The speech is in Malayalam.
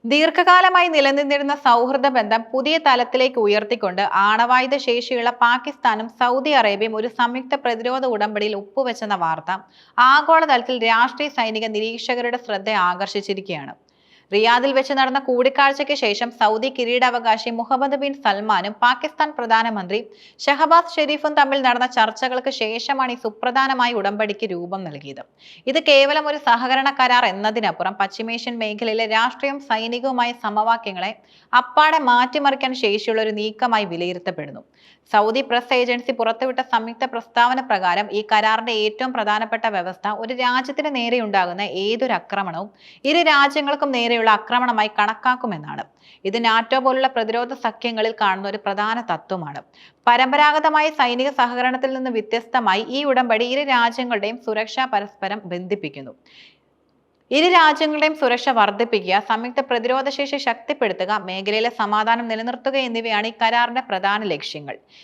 ദീർഘകാലമായി നിലനിന്നിരുന്ന സൗഹൃദ ബന്ധം പുതിയ തലത്തിലേക്ക് ഉയർത്തിക്കൊണ്ട് ആണവായുധ ശേഷിയുള്ള പാകിസ്ഥാനും സൗദി അറേബ്യയും ഒരു സംയുക്ത പ്രതിരോധ ഉടമ്പടിയിൽ ഒപ്പുവെച്ചെന്ന വാർത്ത ആഗോളതലത്തിൽ രാഷ്ട്രീയ സൈനിക നിരീക്ഷകരുടെ ശ്രദ്ധ ആകർഷിച്ചിരിക്കുകയാണ്. റിയാദിൽ വെച്ച് നടന്ന കൂടിക്കാഴ്ചയ്ക്ക് ശേഷം സൗദി കിരീടാവകാശി മുഹമ്മദ് ബിൻ സൽമാനും പാകിസ്ഥാൻ പ്രധാനമന്ത്രി ഷഹബാസ് ഷെരീഫും തമ്മിൽ നടന്ന ചർച്ചകൾക്ക് ശേഷമാണ് ഈ സുപ്രധാനമായ ഉടമ്പടിക്ക് രൂപം നൽകിയത്. ഇത് കേവലം ഒരു സഹകരണ കരാർ എന്നതിനപ്പുറം പശ്ചിമേഷ്യൻ മേഖലയിലെ രാഷ്ട്രീയവും സൈനികവുമായ സമവാക്യങ്ങളെ അപ്പാടെ മാറ്റിമറിക്കാൻ ശേഷിയുള്ള ഒരു നീക്കമായി വിലയിരുത്തപ്പെടുന്നു. സൗദി പ്രസ് ഏജൻസി പുറത്തുവിട്ട സംയുക്ത പ്രസ്താവന പ്രകാരം ഈ കരാറിന്റെ ഏറ്റവും പ്രധാനപ്പെട്ട വ്യവസ്ഥ ഒരു രാജ്യത്തിന് നേരെയുണ്ടാകുന്ന ഏതൊരു ആക്രമണവും ഇരു രാജ്യങ്ങൾക്കും നേരെയുള്ള ആക്രമണമായി കണക്കാക്കുമെന്നാണ്. ഇത് നാറ്റോ പോലുള്ള പ്രതിരോധ സഖ്യങ്ങളിൽ കാണുന്ന ഒരു പ്രധാന തത്വമാണ്. പരമ്പരാഗതമായ സൈനിക സഹകരണത്തിൽ നിന്ന് വ്യത്യസ്തമായി ഈ ഉടമ്പടി ഇരു രാജ്യങ്ങളുടെയും സുരക്ഷ പരസ്പരം ബന്ധിപ്പിക്കുന്നു. ഇരു രാജ്യങ്ങളുടെയും സുരക്ഷ വർദ്ധിപ്പിക്കുക, സംയുക്ത പ്രതിരോധ ശേഷി ശക്തിപ്പെടുത്തുക, മേഖലയിലെ സമാധാനം നിലനിർത്തുക എന്നിവയാണ് ഈ കരാറിന്റെ പ്രധാന ലക്ഷ്യങ്ങൾ.